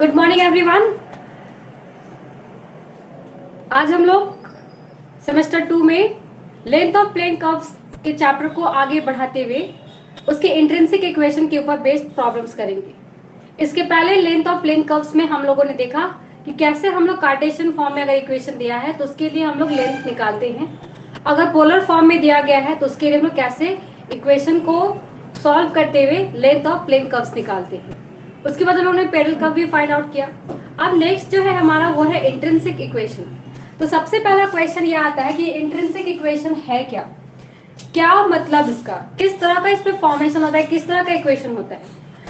Good morning everyone. आज हम लोग सेमेस्टर 2 में लेंथ ऑफ प्लेन कर्व्स के चैप्टर को आगे बढ़ाते हुए उसके इंट्रिंसिक इक्वेशन के ऊपर बेस्ड प्रॉब्लम्स करेंगे। इसके पहले लेंथ ऑफ प्लेन कर्व्स में हम लोगों ने देखा कि कैसे हम लोग कार्टेशियन फॉर्म में अगर इक्वेशन दिया है तो उसके लिए हम लोग लेंथ निकालते हैं, अगर पोलर फॉर्म में दिया गया है तो उसके लिए हम लोग कैसे इक्वेशन को सॉल्व करते हुए लेंथ ऑफ प्लेन कर्व्स निकालते हैं। उसके बाद हम लोगों ने पेडल कर्व भी फाइंड आउट किया। अब नेक्स्ट जो है हमारा वो है इंट्रिंसिक इक्वेशन। तो सबसे पहला क्वेश्चन ये आता है कि इंट्रिंसिक इक्वेशन है क्या, क्या मतलब इसका, किस तरह का इसमें फॉर्मेशन होता है, किस तरह का इक्वेशन होता है।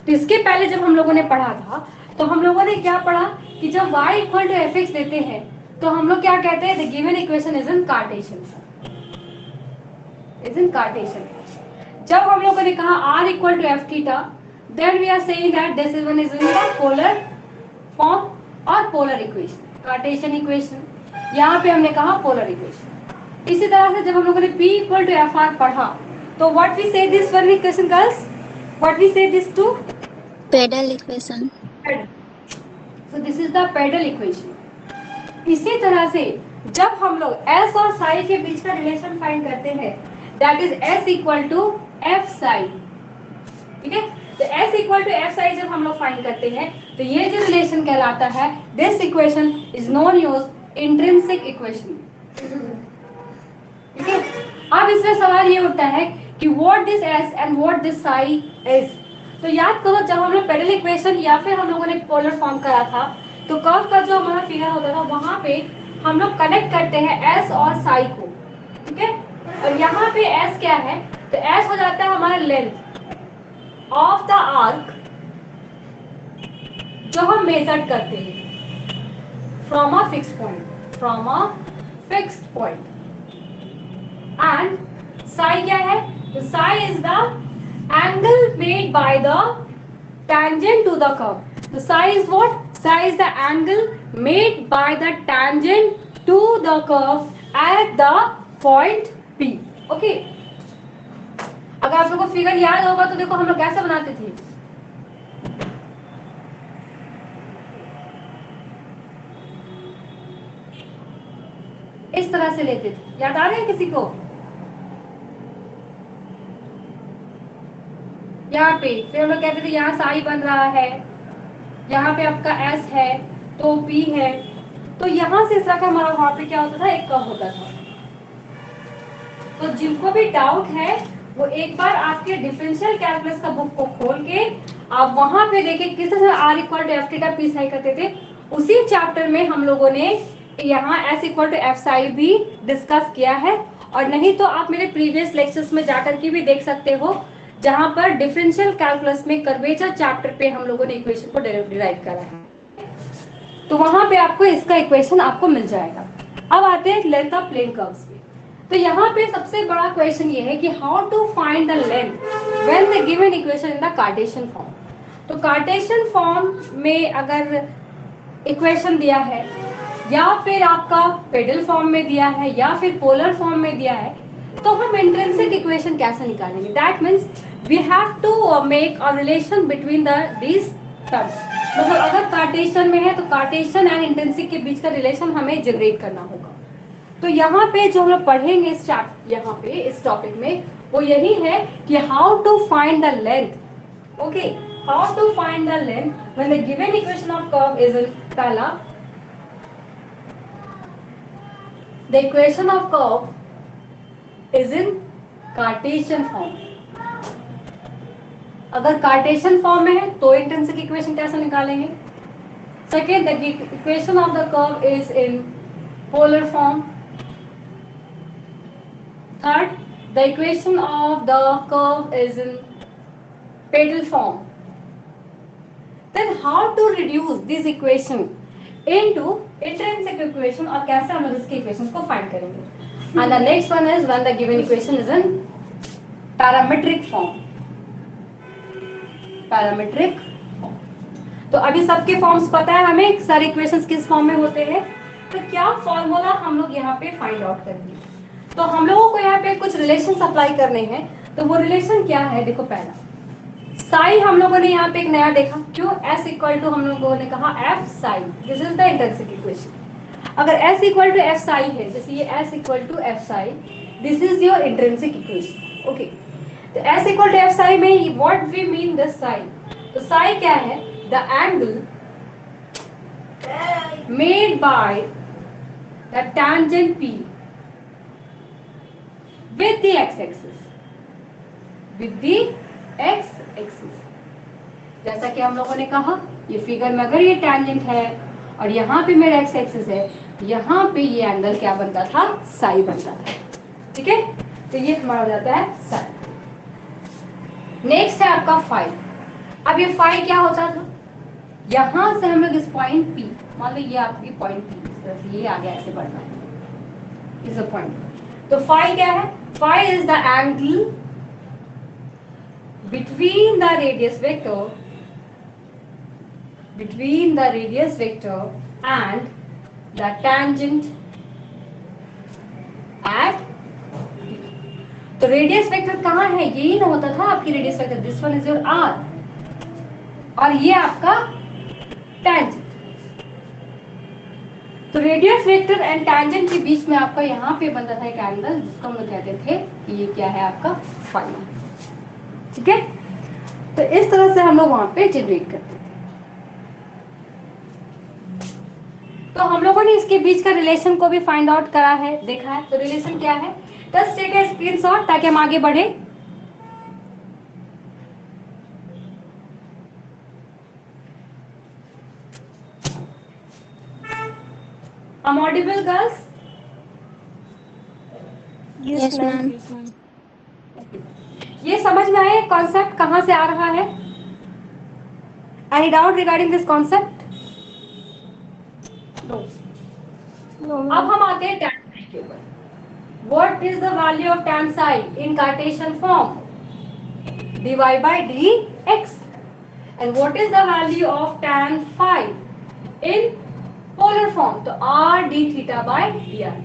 तो इसके पहले जब हम लोगों ने पढ़ा था तो हम लोगों ने क्या पढ़ा कि जब y equal to F X देते हैं तो हम लोग क्या कहते हैं, the given equation is in Cartesian, जब हम लोगों ने कहा r equal to F theta then we are saying that this is one is in the polar form और पोलर इक्वेशन, कार्टेशियन इक्वेशन। यहाँ पे हमने कहा पोलर इक्वेशन। इसी तरह से जब हम लोगों ने P equal to F R पढ़ा तो what we say this one equation girls, what we say this to pedal equation. So this is the pedal equation. इसी तरह से जब हम लोग S और साई के बीच का रिलेशन फाइंड करते हैं that is S equal to F psi, ठीक है। तो S equal to F psi जब हम लोग फाइंड करते हैं तो ये जो रिलेशन कहलाता है, this equation is known use intrinsic equation, ठीक है। अब इसमें सवाल ये उठता है कि what this S and what this Sai is. तो याद करो जब हम लोग पेडल इक्वेशन या फिर हम लोगों ने पोलर फॉर्म करा था तो कर्व का जो हमारा फिगर होता था वहां पे हम लोग कनेक्ट करते हैं S और साई को, ठीक है। और यहाँ पे S क्या है, तो S हो जाता है हमारा लेंथ ऑफ द आर्क जो हम मेजर करते हैं from a fixed point, and Sai क्या है, तो Sai is the angle made by the tangent to the curve। तो Sai is what, Sai is the angle made by the tangent to the curve at the point P, okay. अगर आप लोगों को figure याद होगा तो देखो हम लोग कैसे बनाते थे, इस तरह से लेते थे, याद आ रहा है किसी को? यहाँ पे फिर हम लोग कहते थे यहाँ साई बन रहा है, यहाँ पे आपका S है तो P है, तो यहाँ से इस तरह का हमारा वहां पे क्या होता था, एक कर्व होता था। तो जिनको भी डाउट है वो एक बार आपके डिफरेंशियल कैलकुलस का बुक को खोल के आप वहां पे देखिए किस तरह r equal to F theta P psi करते थे। उसी चैप्टर में हम लोगों ने यहाँ s equal to F psi भी डिस्कस किया है, और नहीं तो आप मेरे प्रीवियस लेक्चर्स में जाकर के भी देख सकते हो जहां पर डिफरेंशियल कैलकुलस में कर्वेचर चैप्टर पे हम लोगों ने इक्वेशन को डिराइव करा है, तो वहां पे आपको इसका इक्वेशन आपको मिल जाएगा। अब आते हैं लेंथ ऑफ प्लेन कर्व्स पे। तो यहाँ पे सबसे बड़ा क्वेश्चन ये है कि how to find the length when the given equation in the Cartesian form. तो कार्टेशियन फॉर्म में अगर इक्वेशन दिया है या फिर आपका पेडल फॉर्म में दिया है या फिर पोलर फॉर्म में दिया है तो हम इंट्रिंसिक इक्वेशन कैसे निकालेंगे। That means we have to make a relation between these terms. मतलब अगर कार्टेशियन में है तो कार्टेशियन एंड इंट्रिंसिक के बीच का रिलेशन हमें जनरेट करना होगा। तो यहाँ पे जो हम लोग पढ़ेंगे इस यहाँ पे इस टॉपिक में वो यही है कि how to find the length, okay, how to find the length when the given equation of curve is in, पहला the equation of curve is in Cartesian form. अगर कार्टेशियन फॉर्म में है तो इंट्रिंसिक इक्वेशन कैसे निकालेंगे। Second, the equation of the curve is in polar form. Third, the equation of the curve is in pedal form. Then how to reduce this equation into intrinsic equation और कैसे हम लोग इसके equations को find करेंगे। And the next one is when the given equation is in parametric form. Parametric form. तो अभी सबके फॉर्म्स पता है हमें, सारे इक्वेशंस किस फॉर्म में होते हैं, तो क्या फॉर्मूला हम लोग यहाँ पे फाइंड आउट करेंगे। तो हम लोगों को यहाँ पे कुछ रिलेशन अप्लाई करने हैं। तो वो रिलेशन क्या है, देखो पहला साई हम लोगों ने यहाँ पे एक नया देखा, क्यों? S इक्वल टू हम लोगों ने कहा F psi, this is the intrinsic equation. अगर S equal to F psi है, जैसे ये S equal to F psi, this is your intrinsic equation. Okay, तो S equal to F psi में what we mean the psi, तो psi क्या है? The angle made by the tangent P with the x axis, with the x axis। जैसा कि हम लोगों ने कहा, ये फिगर में अगर ये टैंजेंट है और यहाँ पे मेरा एक्स एक्सिस है, यहाँ पे ये एंगल क्या बनता था? साई बनता था। ठीक है, तो ये हमारा हो जाता है साई। नेक्स्ट है आपका फाई। अब ये फाई क्या होता था? यहाँ से हम लोग इस पॉइंट पी, मान लो ये आपकी पॉइंट पी, इस तरह से ये आगे ऐसे बढ़ना है, इस पॉइंट। तो फाई क्या है? Phi is the angle between the radius vector and the tangent at P। तो रेडियस वेक्टर कहाँ है? यही ना होता था आपकी radius vector, this one is your R, और ये आपका tangent। तो रेडियस वेक्टर एंड टैंजेंट के बीच में आपका यहाँ पे बनता था एक एंगल, जिसको हम लोग कहते थे कि ये क्या है? आपका फाई। ठीक है, तो इस तरह से हम लोग वहां पे जनरेट करते थे। तो हम लोगों ने इसके बीच का रिलेशन को भी फाइंड आउट करा है, देखा है। तो रिलेशन क्या है? जस्ट टेक ए स्क्रीनशॉट ताकि हम आगे बढ़े। I'm audible, girls? Yes, ma'am. ये समझ में आया कॉन्सेप्ट कहां से आ रहा है? Any doubt regarding this concept? No. अब हम आते हैं tan psi के ऊपर। What is the value of tan psi in Cartesian form? dy by dx. And what is the value of tan phi in polar form? तो r d theta by dr.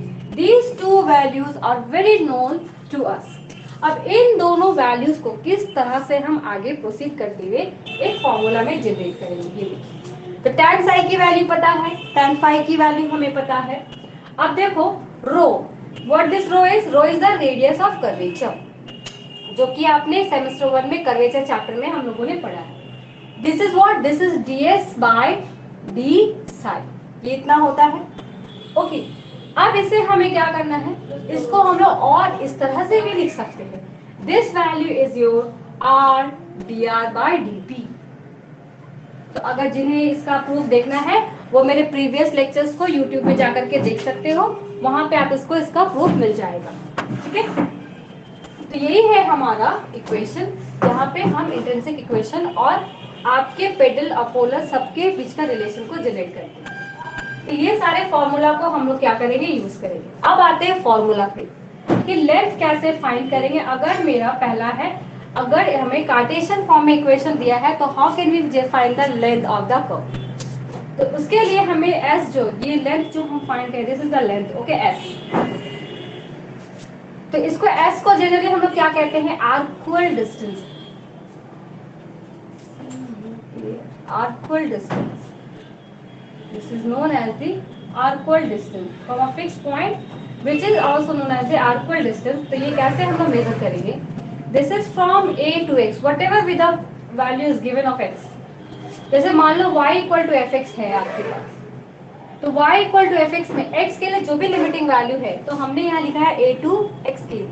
These two values are very known to us. अब इन दोनों values को किस तरह से हम आगे proceed करते हुए एक फॉर्मूला में जनरेट करेंगे, ये देखिए। तो tan psi की वैल्यू पता है, tan phi की वैल्यू हमें पता है। अब देखो rho, what this rho is? Rho is the radius of curvature, जो कि आपने सेमेस्टर 1 में कर्वेचर चैप्टर में हम लोगों ने पढ़ा है। This is what? This is ds by d psi, ये इतना होता है। ओके, अब इसे हमें क्या करना है? इसको हम लोग और इस तरह से भी लिख सकते हैं, this value is your r dr by dp। तो अगर जिन्हें इसका प्रूफ देखना है वो मेरे प्रीवियस लेक्चर्स को यूट्यूब पे जाकर के देख सकते हो, वहां पे आप इसका प्रूफ मिल जाएगा। ठीक है, तो यही है हमारा इक्वेशन, जहाँ पे हम इंट्रिंसिक इक्वेशन और आपके पेडल अपोलर सबके बीच का रिलेशन को जनरेट करते हैं। तो ये सारे फॉर्मूला को हम लोग क्या करेंगे? यूज करेंगे। अब आते हैं फॉर्मूला पे कि लेंथ कैसे फाइंड करेंगे। अगर मेरा पहला है, अगर हमें कार्टेशियन फॉर्म में इक्वेशन दिया है, तो how can we find the length of the curve? तो उसके लिए हमें एस, जो ये लेंथ जो हम फाइंड करें, this is the length, okay, S. तो इसको एस को जनरली हम लोग क्या कहते हैं? Arcual distance. Arcual distance, this is known as the arcual distance from a fixed point which is also known as the arcual distance। तो ये कैसे हम लोग मेजर करेंगे? This is from a to x, whatever with the value is given of x। जैसे मान लो y equal to fx है आपके पास, तो y equal to fx में x के लिए जो भी लिमिटिंग वैल्यू है, तो हमने यहाँ लिखा है a to x के लिए,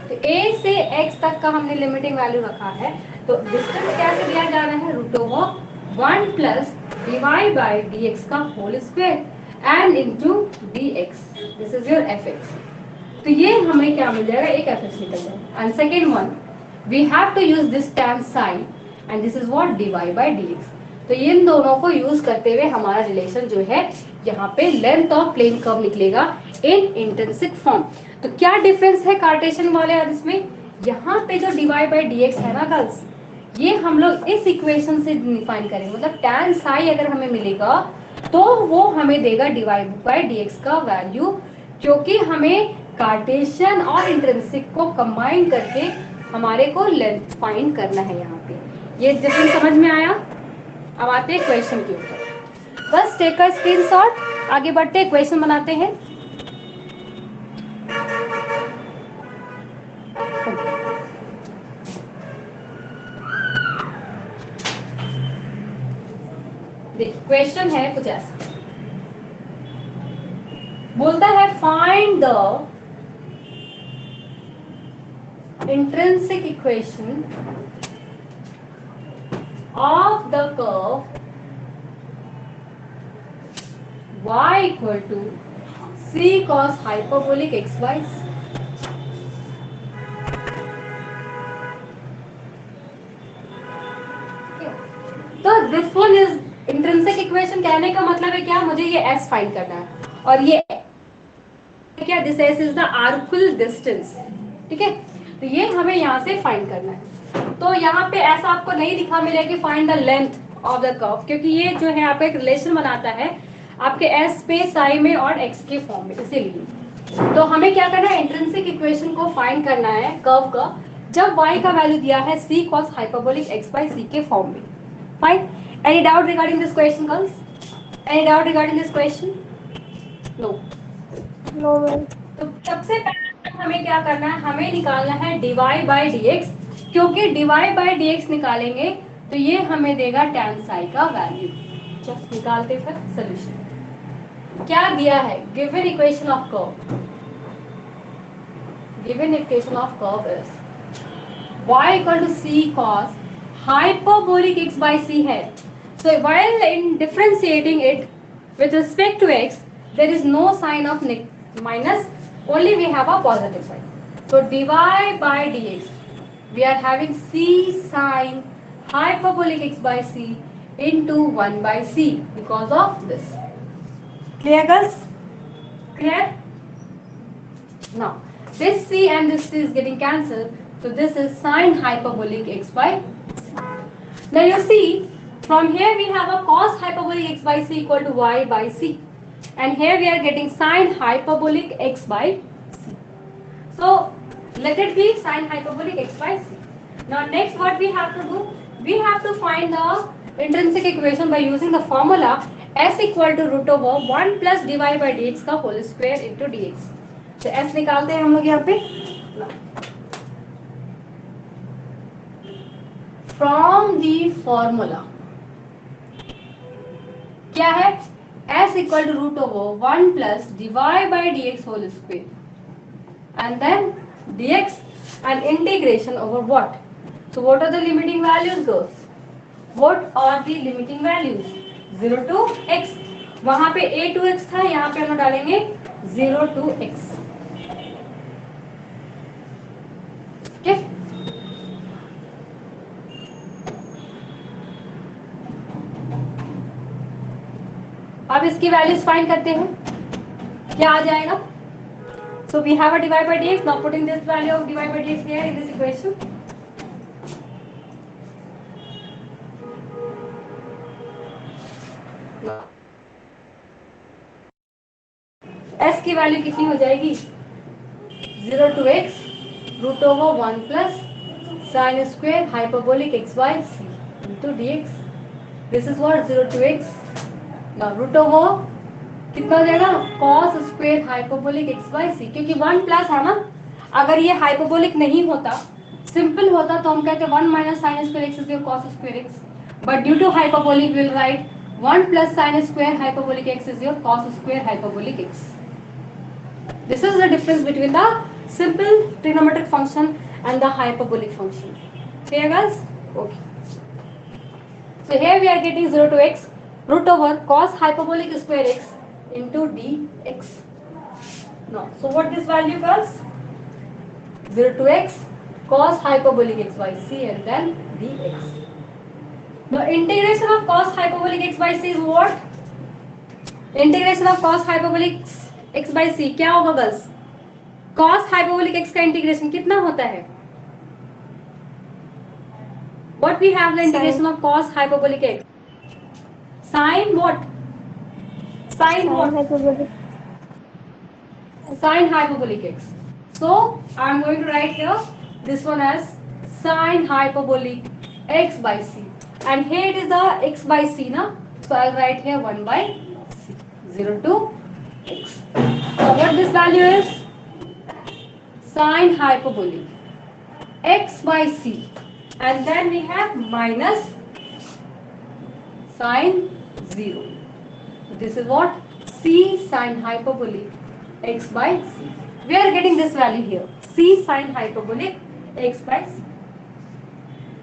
तो a से x तक का हमने लिमिटिंग वैल्यू रखा है। तो डिस्टेंस कैसे दिया जा रहा है? Root over 1 plus dy by dx का whole square and into dx, this is your fx। तो ये हमें क्या मिल जाएगा? एक fx निकल जाएगा। And second one, we have to use this tan psi and this is what? dy by dx। तो इन दोनों को यूज करते हुए हमारा रिलेशन जो है, यहाँ पे लेंथ ऑफ प्लेन कर्व निकलेगा इन इंट्रिंसिक फॉर्म। तो क्या डिफरेंस है कार्टेशियन वाले और इसमें? यहाँ पे जो dy by dx है ना गर्ल्स, ये हम लोग इस इक्वेशन से डिफाइन करेंगे। मतलब tan psi अगर हमें मिलेगा तो वो हमें देगा dy by dx का वैल्यू, क्योंकि हमें कार्टेशियन और इंट्रिंसिक को कंबाइन करके हमारे को लेंथ फाइंड करना है यहाँ पे। ये डिफरेंस समझ में आया? अब आते हैं क्वेश्चन के ऊपर। बस टेक अ स्क्रीनशॉट, आगे बढ़ते हैं, क्वेश्चन बनाते हैं। देखिए क्वेश्चन है कुछ ऐसा, बोलता है find the intrinsic equation of the curve y equal to c cos hyperbolic xy। तो this one is intrinsic equation, कहने का मतलब है क्या, मुझे ये s फाइंड करना है और ये क्या, this s is the arcual distance, ठीक है। तो ये हमें यहाँ से फाइंड करना है। तो यहाँ पे ऐसा आपको नहीं दिखा मिलेगा कि find the length of the curve, क्योंकि ये जो है आपका एक रिलेशन बनाता है आपके s पे, साई में और x के फॉर्म में, इसीलिए। तो हमें क्या करना है, इंट्रिंसिक इक्वेशन को फाइंड करना है कर्व का, जब y का वैल्यू दिया है c cos hyperbolic x by c के फॉर्म में। Fine. Any doubt regarding this question girls? Any doubt regarding this question? No. No ma'am. तो सबसे पहले हमें क्या करना है, हमें निकालना है dy by dx, क्योंकि dy by dx निकालेंगे तो ये हमें देगा tan psi का वैल्यू। जस्ट निकालते फिर सोल्यूशन क्या दिया है, given equation of curve, given equation of curve is y equal to c cos hyperbolic x by c है। So while in differentiating it with respect to x, there is no sign of minus, only we have a positive sign. So dy by dx, we are having c sin hyperbolic x by c into 1 by c because of this. Clear girls? Clear? Now this c and this c is getting cancelled, so this is sin hyperbolic x by c. Now you see, from here we have a cos hyperbolic x by c equal to y by c, and here we are getting sin hyperbolic x by c. So let it be sin hyperbolic x by c. Now next what we have to do, we have to find the intrinsic equation by using the formula s equal to root over 1 plus dy by dx का whole square into dx. तो s निकालते हैं हम लोग यहाँ पे। From the formula क्या है, s equal to root over 1 plus dy by dx whole square and then dx and integration over what? So what are the limiting values girls? What are the limiting values? 0 to x, वहां पे a to x था, यहाँ पे हम डालेंगे 0 to x। okay? अब इसकी values find करते हैं, क्या आ जाएगा। So we have a dy by dx, now putting this value of dy by dx here in this equation. s की वैल्यू कितनी हो जाएगी, 0 to x root over 1 plus sin square hyperbolic x by c into dx. This is what 0 to x. Now root over कितना हो जाएगा, cos square hyperbolic x by c, क्योंकि 1 plus है ना, अगर ये हाइपरबोलिक नहीं होता, सिंपल होता तो हम कहते 1 minus sin square x is your cos square x, but due to hyperbolic we will write 1 plus sin square hyperbolic x is your cos square hyperbolic x. This is the difference between the simple trigonometric function and the hyperbolic function. Clear guys? Okay. So here we are getting 0 to x root over cos hyperbolic square x into dx. Now, so what this value was? 0 to x cos hyperbolic x by c and then dx. The integration of cos hyperbolic x by c is what? Integration of cos hyperbolic x by c क्या होगा girls? cos hyperbolic x का integration कितना होता है? What we have the integration of cos hyperbolic x? Sin what? Sin what? Sin hyperbolic x. So I am going to write here this one as sin hyperbolic x by c, and here it is the x by c, na? So I'll write here 1 by c, 0 to x. So what this value is? Sine hyperbolic x by c, and then we have minus sine 0. This is what? C sine hyperbolic x by c. We are getting this value here. C sine hyperbolic x by c.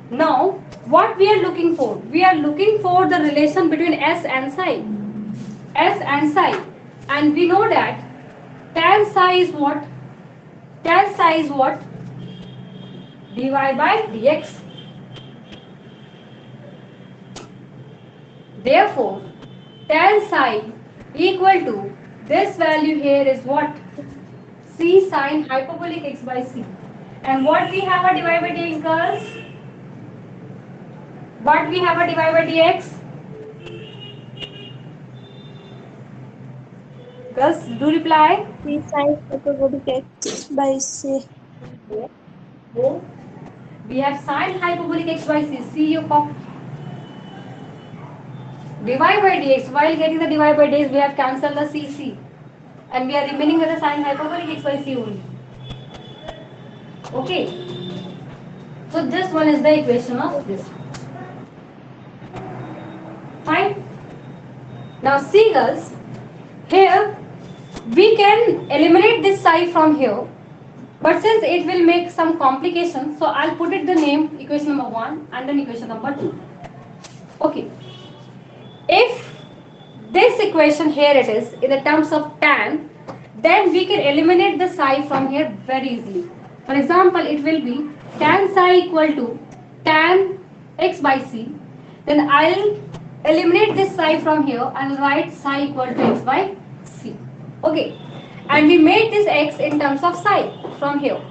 Now, what we are looking for? We are looking for the relation between s and psi. S and psi. And we know that tan psi is what? Tan psi is what? dy by dx. Therefore, tan psi equal to this value here is what? C sine hyperbolic x by c. And what we have a dy by dx, girls? What we have a dy by dx? Girls, do reply. C sine hyperbolic x by c. Oh, we have sine hyperbolic x by c. See you pop. Dy by dx. While getting the dy by dx, we have cancelled the c, and we are remaining with the sine hyperbolic x by c only. Okay. So this one is the equation of this. Fine. Now see, girls. Here we can eliminate this psi from here, but since it will make some complications, so I'll put it the name equation number 1 and then equation number 2. Okay. If this equation here it is in the terms of tan, then we can eliminate the psi from here very easily. For example, it will be tan psi equal to tan x by c. Then I'll eliminate this psi from here and write psi equal to x by c. Okay. And we made this x in terms of psi from here.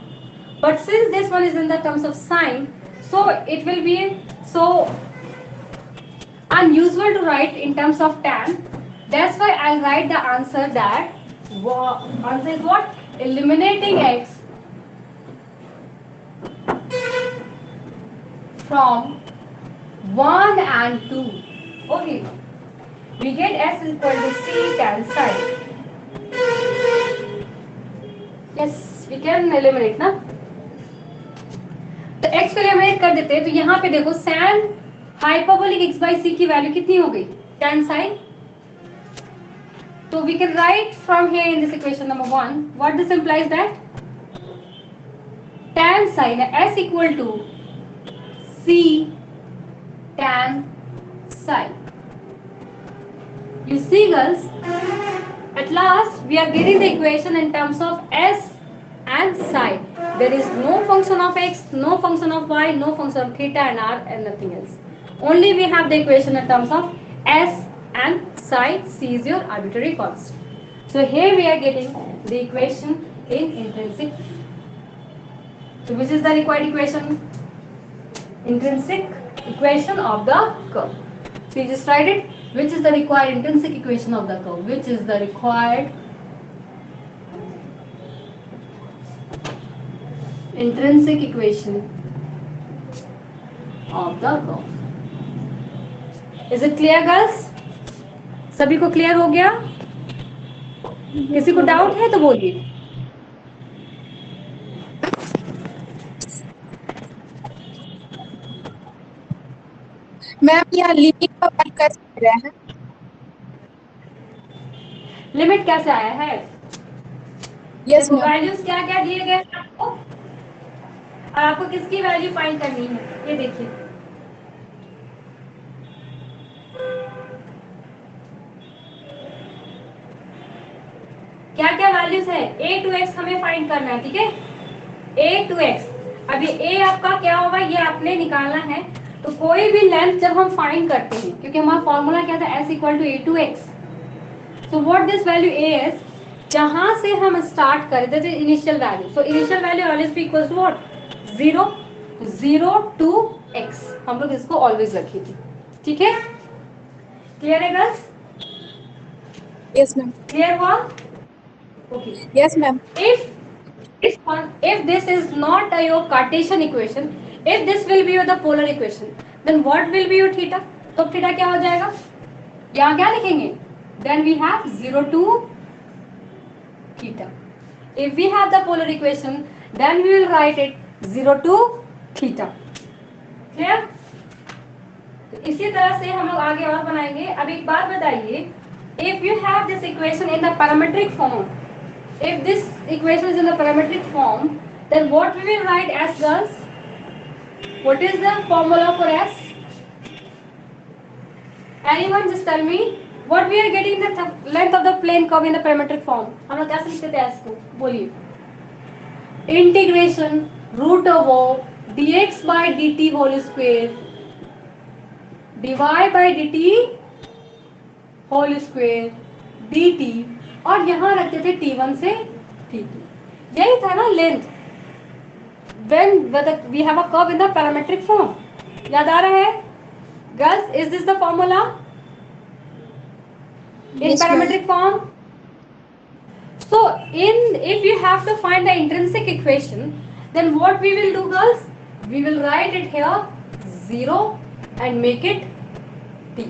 But since this one is in the terms of sine, so it will be so unusual to write in terms of tan. That's why I'll write the answer that answer is what? Eliminating x from 1 and 2. Okay. We get s equal to c tan psi. Yes, we can eliminate ना. तो x को eliminate कर देते हैं, तो यहाँ पे देखो tan hyperbolic x by c की वैल्यू कितनी हो गई? Tan psi. So we can write from here in this equation number 1. What this implies that? Tan psi s equal to c tan psi. You see, girls, at last we are getting the equation in terms of s and psi. There is no function of x, no function of y, no function of theta and r, and nothing else. Only we have the equation in terms of s and psi. C is your arbitrary constant. So here we are getting the equation in intrinsic. So which is the required equation? Intrinsic equation of the curve. So you just write it. Which is the required intrinsic equation of the curve? Which is the required intrinsic equation of the curve? Is it clear, girls? सभी को clear हो गया? किसी को doubt है तो बोलिए. Ma'am यहाँ लिमिट का वैल्यू कैसे आ रहा है? लिमिट कैसे आया है? Yes ma'am. वैल्यूज क्या क्या दिए गए आपको, और आपको किसकी वैल्यू फाइंड करनी है? ये देखिए, क्या क्या वैल्यूज है? a to x हमें फाइंड करना है. ठीक है, a to x. अभी a आपका क्या होगा ये आपने निकालना है. तो कोई भी लेंथ जब हम फाइंड करते हैं, क्योंकि हमारा फॉर्मूला क्या था? s equal to a to x. So what this value a is, जहां से हम स्टार्ट कर देते initial value. So initial value always be equals to what? 0 to x. हम लोग इसको ऑलवेज रखी थी. ठीक है, क्लियर है गर्ल्स? Yes ma'am. क्लियर हुआ? Okay. Yes ma'am. If this is not your Cartesian equation, If this will be the polar equation, then what will be your theta? तो थीटा क्या हो जाएगा? यहाँ क्या लिखेंगे? Then we have 0 to theta. If we have the polar equation, then we will write it 0 to theta. Clear? इसी तरह से हम लोग आगे और बनाएंगे. अब एक बात बताइए, if you have this equation in the parametric form, if this equation is in the parametric form, then what we will write as girls? What is the formula for S? Anyone just tell me what we are getting the length of the plane curve in the parametric form. हम लोग कैसे लिखते थे S को? बोलिए. Integration root over dx by dt whole square dy by dt whole square dt और यहाँ रखते थे t1 से t2. यही था ना length. When we have a curve in the parametric form. याद आ रहा है? Girls, is this the formula? In Yes, parametric form? So, if you have to find the intrinsic equation, then what we will do, girls? We will write it here 0 and make it t.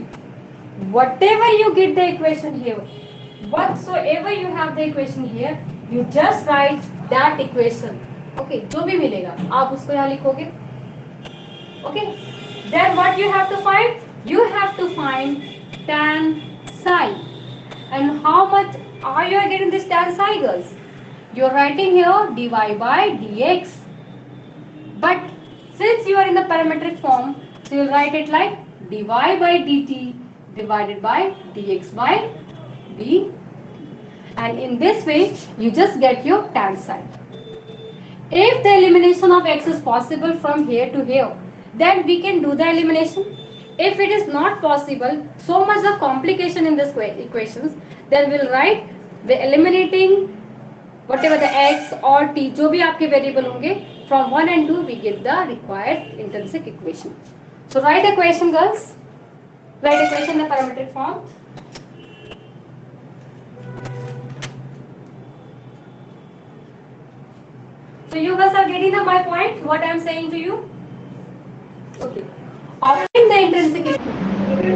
Whatever you get the equation here, whatsoever you have the equation here, you just write that equation. Okay, जो भी मिलेगा आप उसको यहाँ लिखोगे. Okay, then what you have to find? You have to find tan psi. And how much are you getting this tan psi, girls? You are writing here dy by dx. But since you are in the parametric form, so you will write it like dy by dt divided by dx by dt. And in this way, you just get your tan psi. If the elimination of x is possible from here to here, then we can do the elimination. If it is not possible, so much of complication in this equations, then we'll write the eliminating whatever the x or t जो भी आपके variable होंगे, from 1 and 2 we get the required intrinsic equation. So write equation, girls. Write equation in the parametric form. So you guys are getting my point, what I am saying to you? Okay. Obtain the intrinsic equation.